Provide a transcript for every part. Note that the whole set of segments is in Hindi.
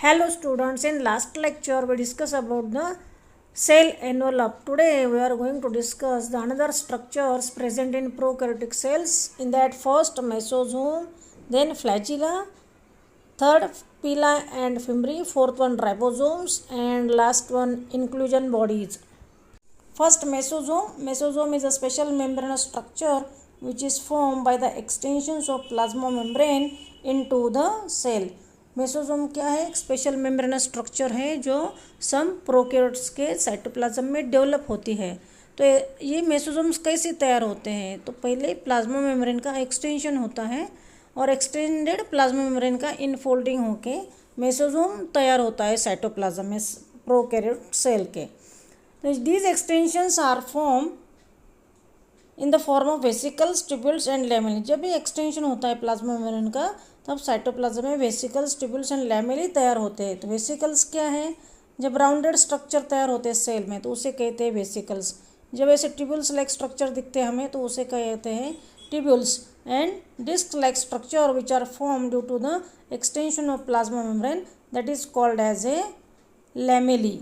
Hello students, in last lecture we discussed about the cell envelope. Today we are going to discuss the another structures present in prokaryotic cells. In that first mesosome, then flagella, third pili and fimbriae, fourth one ribosomes, and last one inclusion bodies. First mesosome. Mesosome is a special membranous structure which is formed by the extensions of plasma membrane into the cell. मेसोजोम क्या है? एक स्पेशल मेम्ब्रेनस स्ट्रक्चर है जो सम प्रोकैरियोट्स के साइटोप्लाज्म में डेवलप होती है. तो ये मेसोजोम्स कैसे तैयार होते हैं? तो पहले प्लाज्मा मेम्ब्रेन का एक्सटेंशन होता है और एक्सटेंडेड प्लाज्मा मेम्ब्रेन का इनफोल्डिंग होके मेसोजोम तैयार होता है साइटोप्लाज्म में प्रोकैरियोट सेल के. तो these extensions are form in the form of vesicles, tubules and lamellae. जब भी एक्सटेंशन होता है प्लाज्मा मेम्ब्रेन का तब साइटोप्लाज्म में वेसिकल्स, ट्यूब्यूल्स एंड लैमेली तैयार होते हैं. तो वेसिकल्स क्या है? जब राउंडेड स्ट्रक्चर तैयार होते हैं सेल में तो उसे कहते हैं वेसिकल्स. जब ऐसे ट्यूब्यूल्स लाइक स्ट्रक्चर दिखते हैं हमें तो उसे कहते हैं tubules. And disc like structure which are form due to the extension of plasma membrane that is called as a lamellae.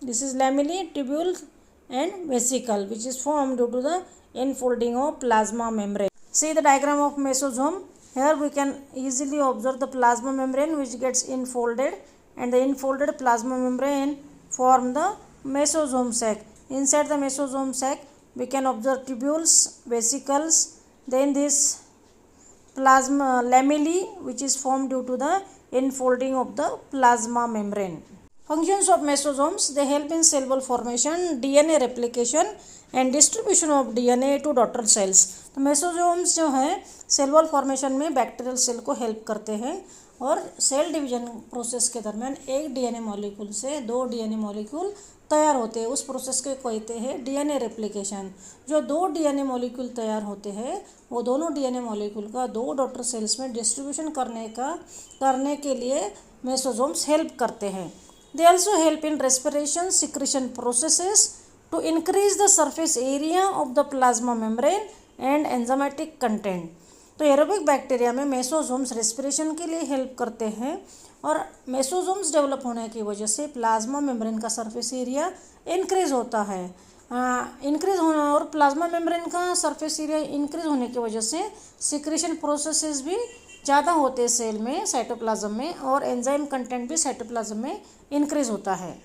This is lamella, tubule and vesicle which is formed due to the enfolding of plasma membrane. See the diagram of mesosome. Here we can easily observe the plasma membrane which gets enfolded and the enfolded plasma membrane form the mesosome sac. Inside the mesosome sac we can observe tubules, vesicles, then this plasma lamellae which is formed due to the enfolding of the plasma membrane. Functions of mesosomes, they help in cell wall formation, DNA replication and distribution of DNA to daughter cells. तो मेसोजोम्स जो है सेल वॉल फॉर्मेशन में बैक्टीरियल सेल को हेल्प करते हैं और सेल डिवीजन प्रोसेस के दरमियान एक डीएनए मॉलिक्यूल से दो डीएनए मॉलिक्यूल तैयार होते हैं. उस प्रोसेस को कहते हैं डीएनए रेप्लिकेशन. जो दो डीएनए मॉलिक्यूल तैयार होते हैं वो दोनों डीएनए मॉलिक्यूल का दो डॉटर सेल्स में डिस्ट्रीब्यूशन करने के लिए मेसोजोम्स हेल्प करते हैं. They also help in respiration secretion processes to increase the surface area of the plasma membrane and enzymatic content. तो एरोबिक बैक्टीरिया में मेसोजोम्स रेस्पिरेशन के लिए हेल्प करते हैं और मेसोजोम्स डेवलप होने की वजह से प्लाज्मा मेम्ब्रेन का सरफेस एरिया इंक्रीज होता है. इंक्रीज होना और प्लाज्मा मेम्ब्रेन का सरफेस एरिया इंक्रीज होने की वजह से सिक्रेशन प्रोसेसेस भी ज़्यादा होते हैं सेल में, साइटोप्लाज्म में, और एंजाइम कंटेंट भी साइटोप्लाज्म में इंक्रीज होता है.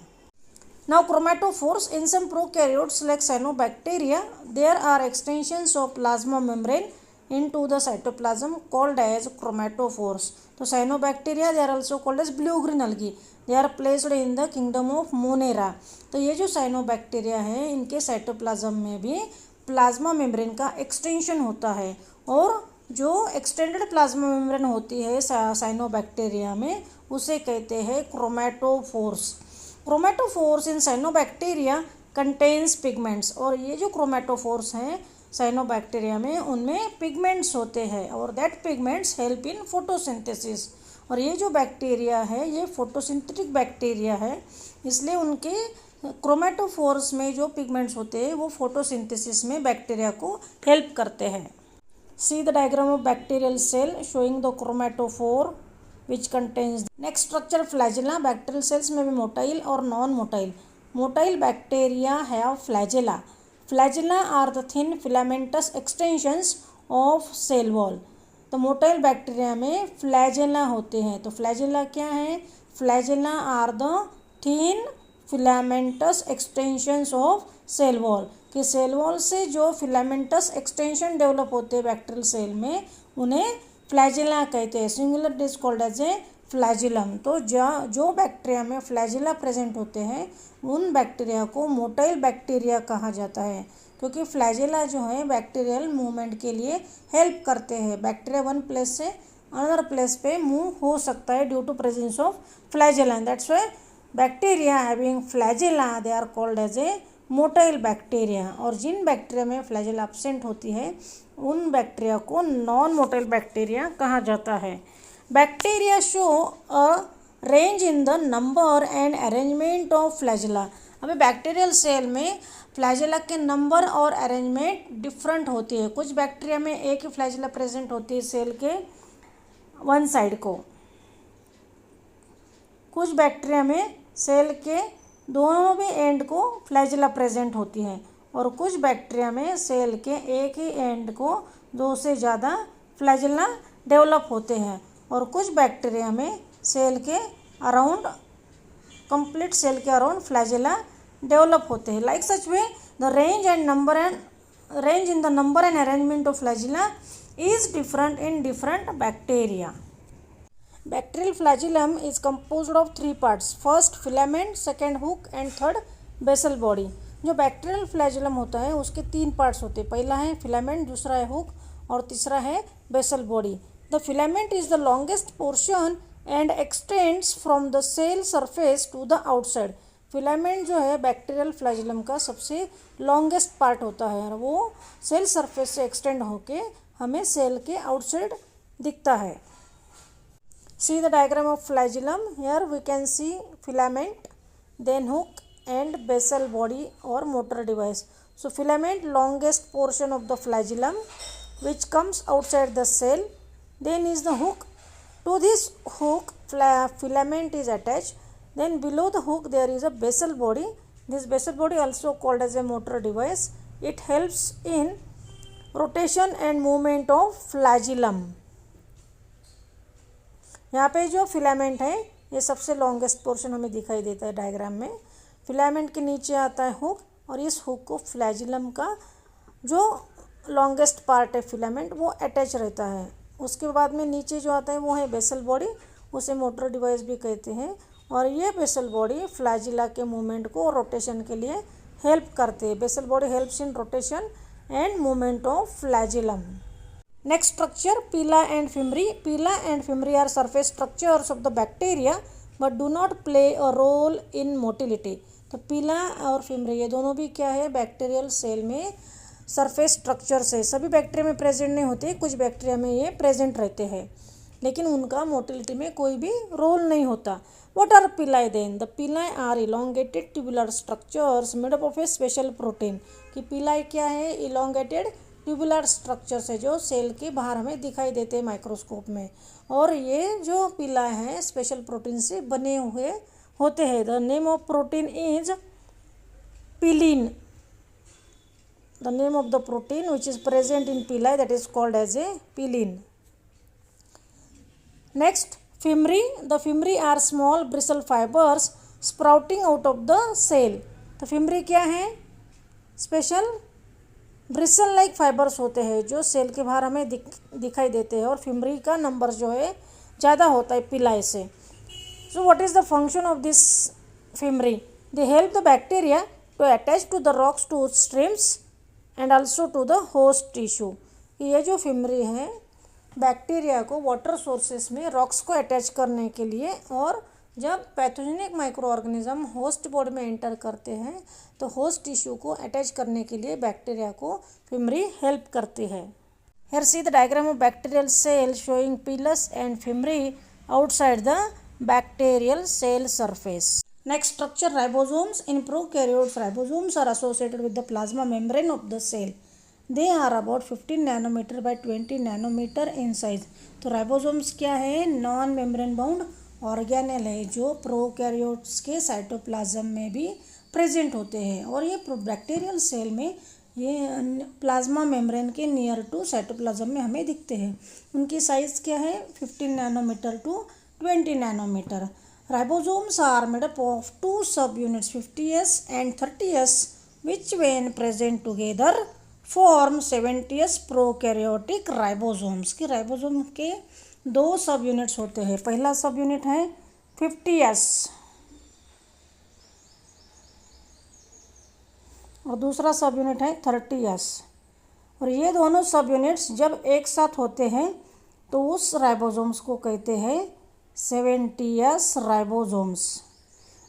Now chromatophores. In some prokaryotes like cyanobacteria there are extensions of plasma membrane into the cytoplasm called as chromatophores. तो cyanobacteria they are also called as blue green algae. They are placed in the kingdom of Monera. तो ये जो साइनोबैक्टीरिया है इनके साइटोप्लाज्म में भी प्लाज्मा मेम्ब्रेन का एक्सटेंशन होता है और जो एक्सटेंडेड प्लाज्मा मेम्ब्रेन होती है साइनोबैक्टीरिया में उसे कहते हैं क्रोमेटोफोर्स. क्रोमेटोफोर्स इन साइनोबैक्टीरिया कंटेन्स पिगमेंट्स. और ये जो क्रोमेटोफोर्स हैं साइनोबैक्टीरिया में उनमें पिगमेंट्स होते हैं और that pigments help in photosynthesis. और ये जो बैक्टीरिया है ये फोटोसिंथेटिक बैक्टीरिया है, इसलिए उनके क्रोमेटोफोर्स में जो पिगमेंट्स होते हैं वो फोटोसिंथेसिस में बैक्टीरिया को हेल्प करते हैं. See the diagram of bacterial cell showing the chromatophore which contains. Next structure flagella. Bacterial cells may be motile or non-motile. Motile bacteria have flagella. Flagella are the thin filamentous extensions of cell wall. तो मोटाइल बैक्टीरिया में फ्लैजेला होते हैं. तो फ्लैजेला क्या है? Flagella are the thin filamentous extensions of cell wall. कि सेल वॉल से जो फिलामेंटस एक्सटेंशन डेवलप होते हैं बैक्टीरियल सेल में उन्हें फ्लैजेला कहते हैं. Singular is called as a flagellum. तो जो बैक्टीरिया में फ्लैजिला प्रेजेंट होते हैं उन बैक्टीरिया को मोटाइल बैक्टीरिया कहा जाता है क्योंकि फ्लैजिला जो है बैक्टीरियल मूवमेंट के लिए हेल्प करते हैं. बैक्टीरिया वन प्लेस से अनदर प्लेस पे मूव हो सकता है due to presence of flagella. That's why bacteria having flagella they are called as a motile bacteria. और जिन बैक्टीरिया में फ्लैजिला एब्सेंट होती है उन बैक्टीरिया को नॉन मोटाइल बैक्टीरिया कहा जाता है. Bacteria show a range in the number and arrangement of flagella. अभी बैक्टीरियल सेल में फ्लैजिला के नंबर और अरेंजमेंट डिफरेंट होती है. कुछ बैक्टीरिया में एक ही फ्लैजिला प्रेजेंट होती है सेल के वन साइड को कुछ बैक्टीरिया में सेल के दोनों भी एंड को फ्लैजिला प्रेजेंट होती है और कुछ बैक्टीरिया में सेल के एक ही एंड को 2 से ज़्यादा फ्लैजिला डेवलप होते हैं और कुछ बैक्टीरिया में सेल के अराउंड कंप्लीट सेल के अराउंड फ्लैजिला डेवलप होते हैं. Like such way the range in the number and arrangement of flagella is different in different bacteria. Bacterial flagellum is composed of 3 parts. First filament, second hook and third basal body. जो बैक्टीरियल फ्लैजिलम होता है उसके 3 पार्ट्स होते हैं. पहला है फिलामेंट, दूसरा है हुक और तीसरा है basal body. The filament is the longest portion and extends from the cell surface to the outside. Filament जो है बैक्टीरियल फ्लैजिलम का सबसे लॉन्गेस्ट पार्ट होता है और वो सेल सरफेस से एक्सटेंड होके हमें सेल के आउटसाइड दिखता है. See the diagram of flagellum. Here we can see filament, then hook and basal body or motor device. So filament, longest portion of the flagellum which comes outside the cell. Then is the hook. To this hook filament is attached. Then below the hook there is a basal body. This basal body also called as a motor device. It helps in rotation and movement of flagellum. यहाँ पे जो फिलामेंट है ये सबसे लॉन्गेस्ट पोर्शन हमें दिखाई देता है डायग्राम में. फिलामेंट के नीचे आता है हुक और इस हुक को फ्लैजिलम का जो लॉन्गेस्ट पार्ट है फिलामेंट वो अटैच रहता है. उसके बाद में नीचे जो आता है वो है बेसल बॉडी, उसे मोटर डिवाइस भी कहते हैं और ये बेसल बॉडी फ्लैजिला के मूवमेंट को रोटेशन के लिए हेल्प करते हैं. Basal body helps in rotation and movement of flagellum. Next structure pili and fimbriae. Pili and fimbriae are surface structures of the bacteria but do not play a role in motility. तो पीला और फिमरी ये दोनों भी क्या है बैक्टीरियल सेल में सरफेस स्ट्रक्चर्स है. सभी बैक्टीरिया में प्रेजेंट नहीं होते, कुछ बैक्टीरिया में ये प्रेजेंट रहते हैं लेकिन उनका मोटिलिटी में कोई भी रोल नहीं होता. What are pili then? The pili are elongated tubular structures made up of a special protein. कि पिलाई क्या है? इलोंगेटेड ट्यूबुलर स्ट्रक्चर्स है जो सेल के बाहर हमें दिखाई देते हैं माइक्रोस्कोप में और ये जो पिलाई है स्पेशल प्रोटीन से बने हुए होते हैं. The name of protein is pilin. The name of the protein which is present in pili that is called as a pilin. Next fimbriae. The fimbriae are small bristle fibres sprouting out of the cell. तो फिमरी क्या है? स्पेशल ब्रिसल लाइक फाइबर्स होते हैं जो सेल के बाहर हमें दिखाई देते हैं और फिमरी का नंबर जो है ज़्यादा होता है पिलाई से. So what is the function of this fimbriae? They help the bacteria to attach to the rocks to streams and also to the host tissue. ये जो फिमरी है बैक्टीरिया को वाटर सोर्सेस में रॉक्स को अटैच करने के लिए और जब pathogenic micro organism host body में एंटर करते हैं तो होस्ट टिश्यू को अटैच करने के लिए बैक्टीरिया को फिमरी हेल्प करती है. Here see the diagram of bacterial cell showing pilus and fimbriae outside the bacterial cell surface. Next structure ribosomes. In prokaryotes ribosomes are associated with the plasma membrane of the cell. They are about 15 nanometer by 20 nanometer in size. तो राइबोसोम्स क्या है? नॉन मेम्ब्रेन बाउंड ऑर्गेनेल है जो प्रोकैरियोट्स के साइटोप्लाज्म में भी प्रेजेंट होते हैं और ये बैक्टीरियल सेल में ये प्लाज्मा मेम्ब्रेन के नियर टू साइटोप्लाज्म में हमें दिखते हैं. उनकी साइज़ क्या है? 15 nanometer to 20 nanometer. Ribosomes are made up of 2 sub units 50S and 30S which when present together form 70S prokaryotic ribosomes. की राइबोसोम के 2 सब यूनिट्स होते हैं. पहला सब यूनिट है 50S और दूसरा सब यूनिट है 30S और ये दोनों सब यूनिट्स जब एक साथ होते हैं तो उस राइबोसोम्स को कहते हैं 70S ribosomes.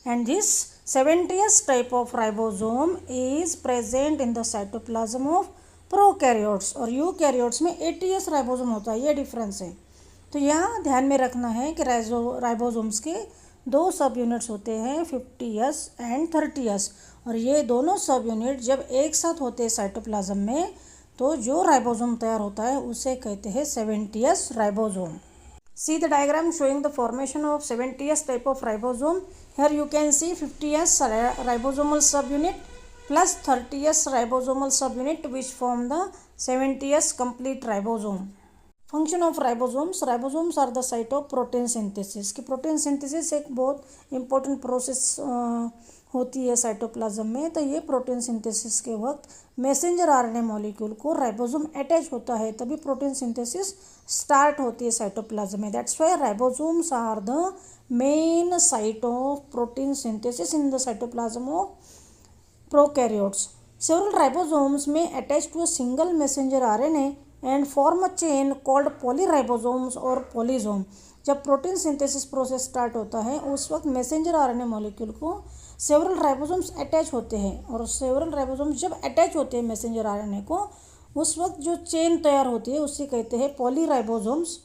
And this 70S type of ribosome is present in the cytoplasm of prokaryotes और यूकैरियोट्स में 80S राइबोसोम होता है. ये डिफरेंस है. तो यहाँ ध्यान में रखना है कि राइबोसोम्स के 2 सब यूनिट्स होते हैं 50S एंड 30S और ये दोनों सब यूनिट जब एक साथ होते हैं साइटोप्लाज्म में तो जो राइबोसोम तैयार होता है उसे कहते हैं 70S ribosome. See the diagram showing the formation of 70s type of ribosome. Here you can see 50s ribosomal subunit plus 30s ribosomal subunit which form the 70s complete ribosome. Function of ribosomes, ribosomes are the site of protein synthesis, कि प्रोटीन सिंथेसिस एक बहुत इंपॉर्टेंट प्रोसेस होती है साइटोप्लाज्म में। तो ये प्रोटीन सिंथेसिस के वक्त मैसेंजर आरएनए मॉलिक्यूल को राइबोसोम अटैच होता है, तभी प्रोटीन सिंथेसिस स्टार्ट होती है साइटोप्लाज्म में। That's why ribosomes are the main site of protein synthesis in the cytoplasm of prokaryotes. Several ribosomes may attach to a single messenger RNA and form a chain called polyribosomes or polysome. जब प्रोटीन सिंथेसिस प्रोसेस स्टार्ट होता है उस वक्त मैसेंजर आरएनए मॉलिक्यूल को सेवरल राइबोसोम्स अटैच होते हैं, और सेवरल राइबोसोम्स जब अटैच होते हैं मैसेंजर आरएनए को, उस वक्त जो चेन तैयार होती है उसे कहते हैं polyribosomes.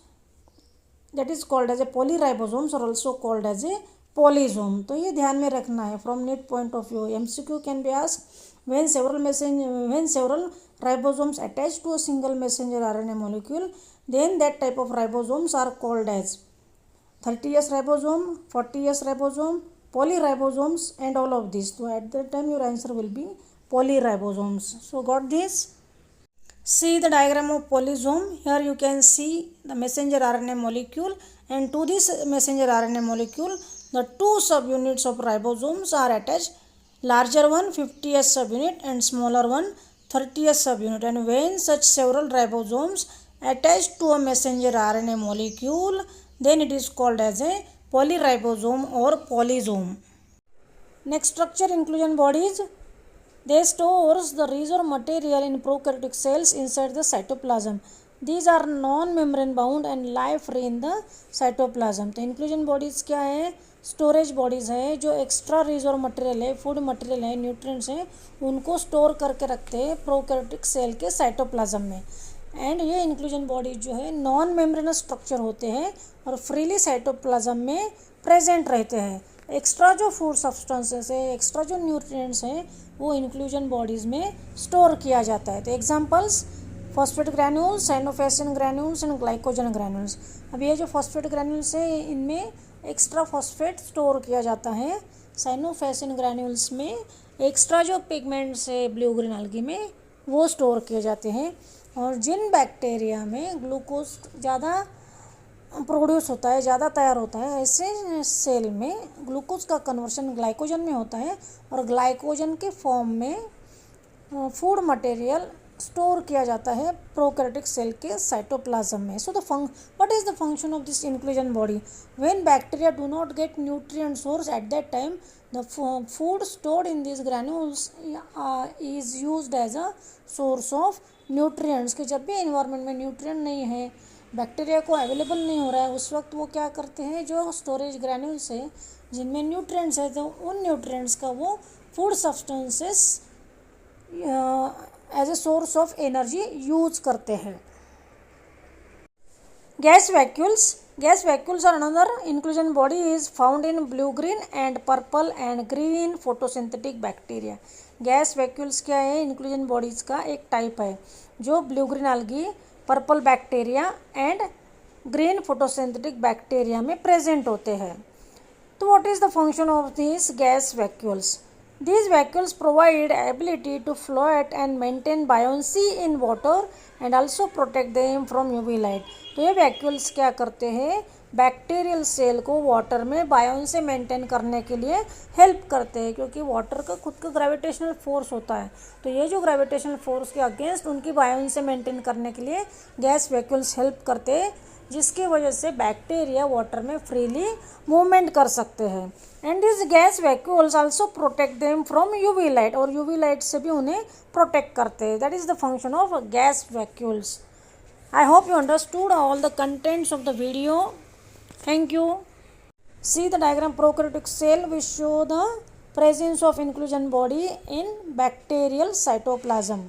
That is called as a polyribosomes और also called as a polysome. तो ये ध्यान में रखना है from NEET point of view. MCQ can be asked when several ribosomes attach to a single messenger RNA molecule, then that type of ribosomes are called as 30S ribosome, 40S ribosome, polyribosomes, and all of these. So at that time your answer will be polyribosomes. So got this? See the diagram of polysome. Here you can see the messenger RNA molecule, and to this messenger RNA molecule the two subunits of ribosomes are attached. Larger one 50S subunit and smaller one 30S subunit. And when such several ribosomes attach to a messenger RNA molecule, then it is called as a polyribosome or polysome. Next structure inclusion bodies. They stores the reserve material in prokaryotic cells inside the cytoplasm. These are non-membrane bound and live free in the cytoplasm. तो inclusion bodies क्या है? स्टोरेज बॉडीज़ है जो एक्स्ट्रा रिजर्व मटेरियल है, फूड मटेरियल है, न्यूट्रिएंट्स हैं, उनको स्टोर करके रखते हैं प्रोकैरियोटिक सेल के साइटोप्लाज्म में. एंड ये इंक्लूजन बॉडीज जो है नॉन मेम्ब्रेनस स्ट्रक्चर होते हैं और फ्रीली साइटोप्लाज्म में प्रेजेंट रहते हैं. एक्स्ट्रा जो फूड सब्सटेंसेस है, एक्स्ट्रा जो न्यूट्रिएंट्स हैं, वो इंक्लूजन बॉडीज़ में स्टोर किया जाता है. तो examples phosphate granules, cyanophycin granules and glycogen granules. अब ये जो फॉस्फेट ग्रैन्यूल्स है इनमें एक्स्ट्रा फॉस्फेट स्टोर किया जाता है. साइनोफेसिन ग्रैन्यूल्स में एक्स्ट्रा जो पिगमेंट्स है ब्लू ग्रीन algae में वो स्टोर किए जाते हैं. और जिन बैक्टीरिया में ग्लूकोज ज़्यादा प्रोड्यूस होता है, ज़्यादा तैयार होता है, ऐसे सेल में ग्लूकोज का कन्वर्शन ग्लाइकोजन में होता है और ग्लाइकोजन के फॉर्म में फूड मटेरियल स्टोर किया जाता है प्रोकैरियोटिक सेल के साइटोप्लाज्म में. So what is the function of this inclusion body? When bacteria do not get nutrient source at that time, the food stored in this granules is used as a source of nutrients. कि जब भी एनवायरनमेंट में न्यूट्रिएंट नहीं है, बैक्टीरिया को अवेलेबल नहीं हो रहा है, उस वक्त वो क्या करते हैं, जो स्टोरेज ग्रैन्यूल्स है जिनमें न्यूट्रिएंट्स है, तो उन न्यूट्रिएंट्स का वो food substances as a source of energy use करते हैं. Gas vacuoles are another inclusion body is found in blue green and purple and green photosynthetic bacteria. Gas vacuoles क्या है? इंक्लूजन बॉडीज का एक टाइप है जो blue green algae, purple bacteria and green photosynthetic bacteria में प्रेजेंट होते हैं. तो what is the function of this gas vacuoles? These vacuoles provide ability to float and maintain buoyancy in water and also protect them from UV light. तो ये वैक्यूल्स क्या करते हैं? बैक्टीरियल सेल को वाटर में बायोन्सी मेंटेन करने के लिए हेल्प करते हैं, क्योंकि वाटर का खुद का ग्रेविटेशनल फोर्स होता है. तो ये जो ग्रेविटेशनल फोर्स के अगेंस्ट उनकी बायोन्सी मेंटेन करने के लिए गैस वैक्यूल्स हेल्प करते हैं, जिसकी वजह से बैक्टीरिया वाटर में फ्रीली मूवमेंट कर सकते हैं. And this gas vacuoles also protect them from UV light, और यूवी लाइट से भी उन्हें प्रोटेक्ट करते हैं. That is the function of gas vacuoles. I hope you understood all the contents of the video. Thank you. See the diagram prokaryotic cell which show the presence of inclusion body in bacterial cytoplasm.